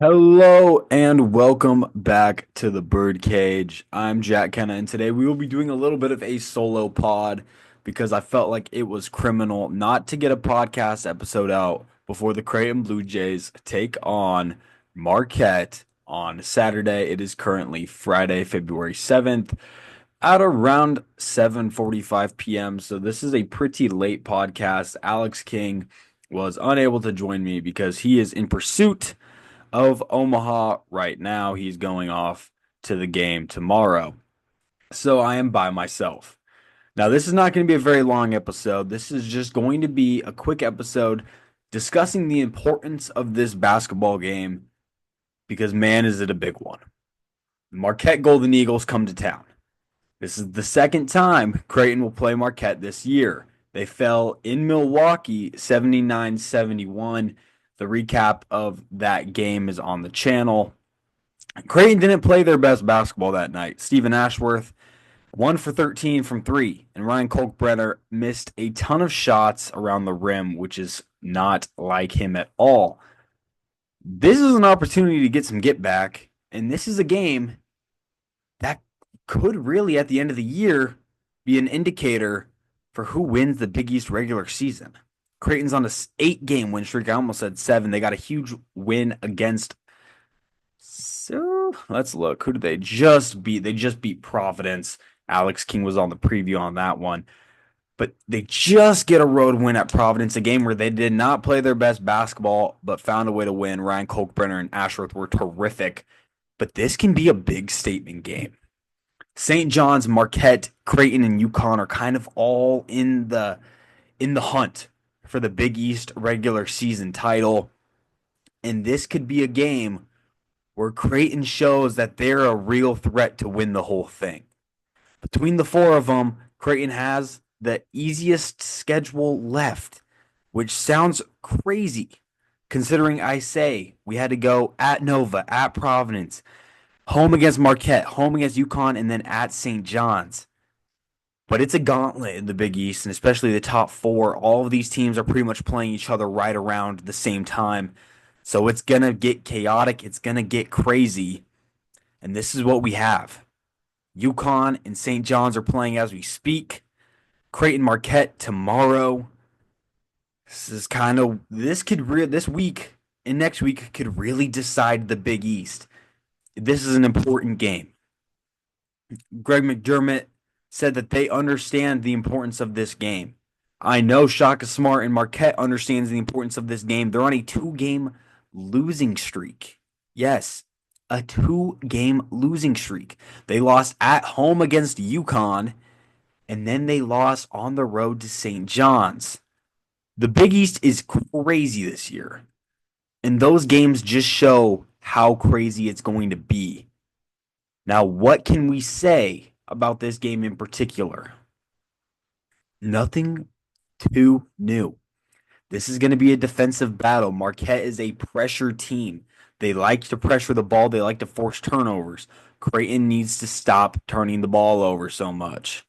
Hello and welcome back to the Birdcage. I'm Jack Kenna, and today we will be doing a little bit of a solo pod because I felt like it was criminal not to get a podcast episode out before the Creighton Bluejays take on Marquette on Saturday. It is currently Friday, February 7th at around 7:45 p.m. So this is a pretty late podcast. Alex King was unable to join me because he is in pursuit of Omaha right now. He's going off to the game tomorrow. So I am by myself. Now, this is not going to be a very long episode. This is just going to be a quick episode discussing the importance of this basketball game because, man, is it a big one. Marquette Golden Eagles come to town. This is the second time Creighton will play Marquette this year. They fell in Milwaukee 79-71. The recap of that game is on the channel. Creighton didn't play their best basketball that night. Stephen Ashworth 1 for 13 from three, and Ryan Kolkbrenner missed a ton of shots around the rim, which is not like him at all. This is an opportunity to get some get back, and this is a game that could really, at the end of the year, be an indicator for who wins the Big East regular season. Creighton's on a 8-game win streak. I almost said 7. They got a huge win against. So let's look. Who did they just beat? They just beat Providence. Alex King was on the preview on that one. But they just get a road win at Providence, a game where they did not play their best basketball, but found a way to win. Ryan Kolkbrenner and Ashworth were terrific. But this can be a big statement game. St. John's, Marquette, Creighton, and UConn are kind of all in the hunt for the Big East regular season title. And this could be a game where Creighton shows that they're a real threat to win the whole thing. Between the four of them, Creighton has the easiest schedule left, which sounds crazy considering I say we had to go at Nova, at Providence, home against Marquette, home against UConn, and then at St. John's. But it's a gauntlet in the Big East, and especially the top four. All of these teams are pretty much playing each other right around the same time. So it's going to get chaotic. It's going to get crazy. And this is what we have. UConn and St. John's are playing as we speak. Creighton Marquette tomorrow. This week and next week could really decide the Big East. This is an important game. Greg McDermott said that they understand the importance of this game. I know Shaka Smart and Marquette understands the importance of this game. They're on a 2-game losing streak. Yes, a 2-game losing streak. They lost at home against UConn, and then they lost on the road to St. John's. The Big East is crazy this year, and those games just show how crazy it's going to be. Now, what can we say about this game in particular? Nothing too new. This is going to be a defensive battle. Marquette is a pressure team. They like to pressure the ball, they like to force turnovers. Creighton needs to stop turning the ball over so much.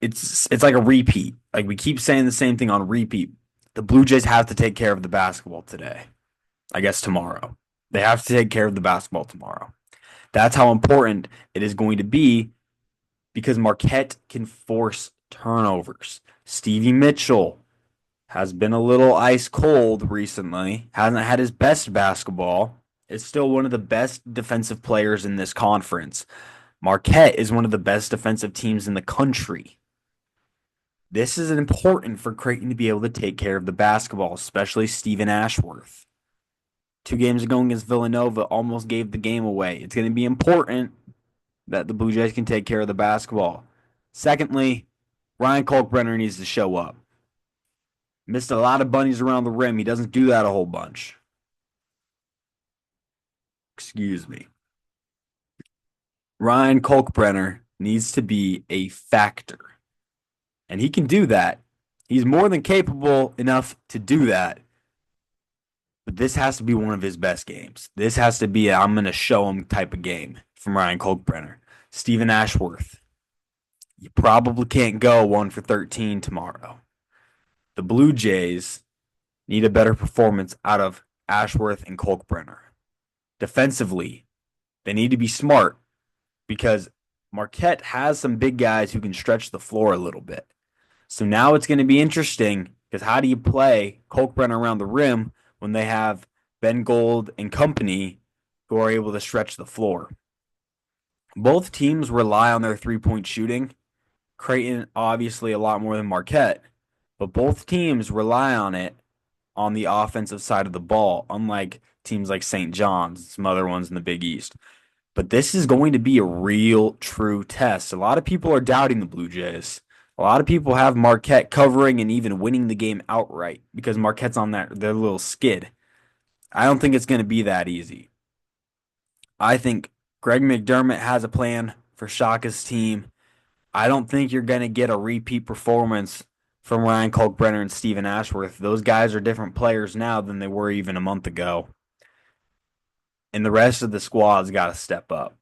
It's like a repeat. Like we keep saying the same thing on repeat. The Blue Jays have to take care of the basketball today. I guess tomorrow. They have to take care of the basketball tomorrow. That's how important it is going to be because Marquette can force turnovers. Stevie Mitchell has been a little ice cold recently, hasn't had his best basketball, is still one of the best defensive players in this conference. Marquette is one of the best defensive teams in the country. This is important for Creighton to be able to take care of the basketball, especially Stephen Ashworth. 2 games ago against Villanova almost gave the game away. It's going to be important that the Blue Jays can take care of the basketball. Secondly, Ryan Kolkbrenner needs to show up. Missed a lot of bunnies around the rim. He doesn't do that a whole bunch. Excuse me. Ryan Kolkbrenner needs to be a factor. And he can do that. He's more than capable enough to do that. But this has to be one of his best games. This has to be I'm going to show him type of game from Ryan Kolkbrenner. Stephen Ashworth. You probably can't go 1 for 13 tomorrow. The Blue Jays need a better performance out of Ashworth, and Kalkbrenner. Defensively, they need to be smart because Marquette has some big guys who can stretch the floor a little bit. So now it's going to be interesting because how do you play Kalkbrenner around the rim when they have Ben Gold and company who are able to stretch the floor? Both teams rely on their three-point shooting. Creighton, obviously, a lot more than Marquette, but both teams rely on it on the offensive side of the ball, unlike teams like St. John's and some other ones in the Big East. But this is going to be a real, true test. A lot of people are doubting the Blue Jays. A lot of people have Marquette covering and even winning the game outright because Marquette's on their little skid. I don't think it's going to be that easy. I think Greg McDermott has a plan for Shaka's team. I don't think you're going to get a repeat performance from Ryan Kalkbrenner and Steven Ashworth. Those guys are different players now than they were even a month ago. And the rest of the squad's got to step up.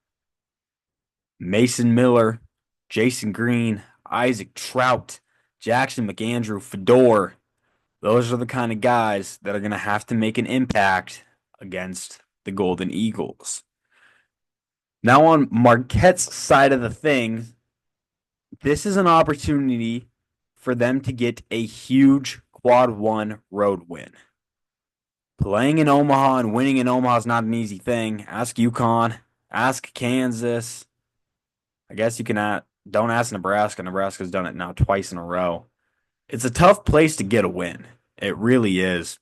Mason Miller, Jason Green, Isaac Trout, Jackson McAndrew, Fedor. Those are the kind of guys that are going to have to make an impact against the Golden Eagles. Now on Marquette's side of the thing, this is an opportunity for them to get a huge quad one road win. Playing in Omaha and winning in Omaha is not an easy thing. Ask UConn, ask Kansas. I guess you can don't ask Nebraska. Nebraska's done it now twice in a row. It's a tough place to get a win. It really is.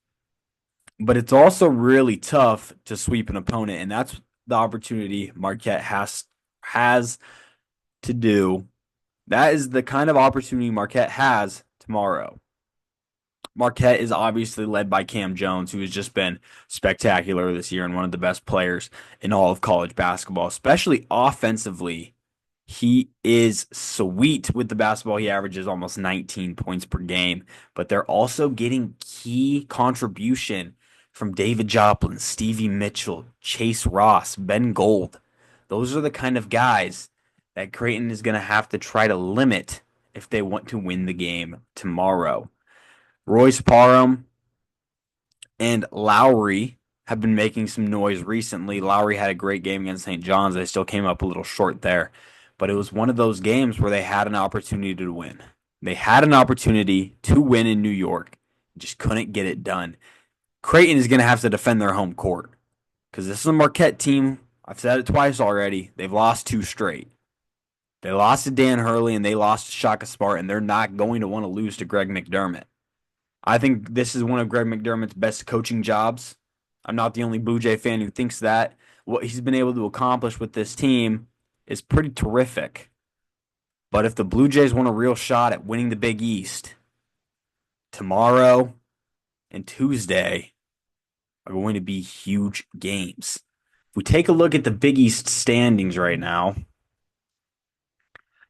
But it's also really tough to sweep an opponent, and that's the opportunity Marquette has to do. That is the kind of opportunity Marquette has tomorrow. Marquette is obviously led by Cam Jones, who has just been spectacular this year and one of the best players in all of college basketball, especially offensively. He is sweet with the basketball. He averages almost 19 points per game, but they're also getting key contribution from David Joplin, Stevie Mitchell, Chase Ross, Ben Gold. Those are the kind of guys that Creighton is going to have to try to limit if they want to win the game tomorrow. Royce Parham and Lowry have been making some noise recently. Lowry had a great game against St. John's. They still came up a little short there. But it was one of those games where they had an opportunity to win. They had an opportunity to win in New York, just couldn't get it done. Creighton is going to have to defend their home court because this is a Marquette team. I've said it twice already. They've lost two straight. They lost to Dan Hurley and they lost to Shaka Smart, and they're not going to want to lose to Greg McDermott. I think this is one of Greg McDermott's best coaching jobs. I'm not the only Blue Jay fan who thinks that. What he's been able to accomplish with this team is pretty terrific. But if the Blue Jays want a real shot at winning the Big East, tomorrow and Tuesday are going to be huge games. If we take a look at the Big East standings right now,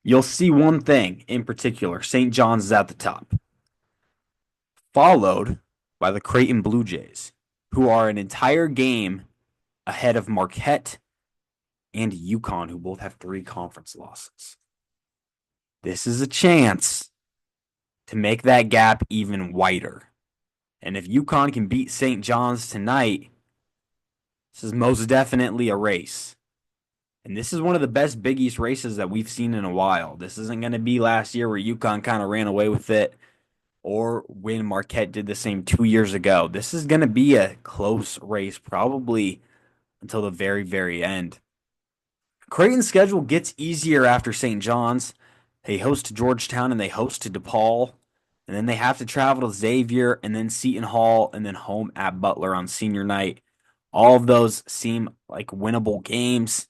you'll see one thing in particular. St. John's is at the top, followed by the Creighton Blue Jays, who are an entire game ahead of Marquette and UConn, who both have 3 conference losses. This is a chance to make that gap even wider. And if UConn can beat St. John's tonight, this is most definitely a race. And this is one of the best Big East races that we've seen in a while. This isn't going to be last year where UConn kind of ran away with it, or when Marquette did the same 2 years ago. This is going to be a close race, probably until the very, very end. Creighton's schedule gets easier after St. John's. They host to Georgetown and they host to DePaul. And then they have to travel to Xavier and then Seton Hall and then home at Butler on senior night. All of those seem like winnable games,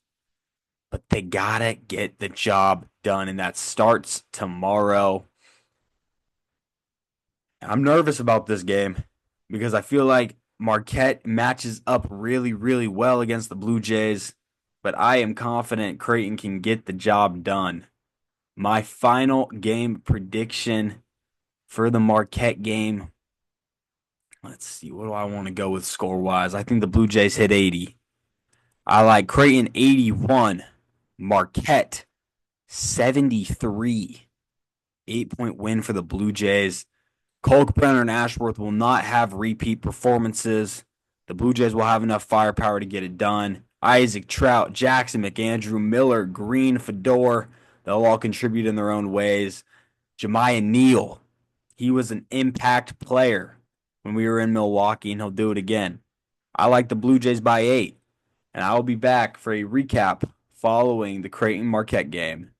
but they got to get the job done. And that starts tomorrow. I'm nervous about this game because I feel like Marquette matches up really, really well against the Blue Jays, but I am confident Creighton can get the job done. My final game prediction for the Marquette game. Let's see, what do I want to go with score-wise? I think the Blue Jays hit 80. I like Creighton 81, Marquette 73. 8-point win for the Blue Jays. Kalkbrenner and Ashworth will not have repeat performances. The Blue Jays will have enough firepower to get it done. Isaac, Trout, Jackson, McAndrew, Miller, Green, Fedor, they'll all contribute in their own ways. Jemiah Neal, he was an impact player when we were in Milwaukee, and he'll do it again. I like the Blue Jays by 8, and I will be back for a recap following the Creighton Marquette game.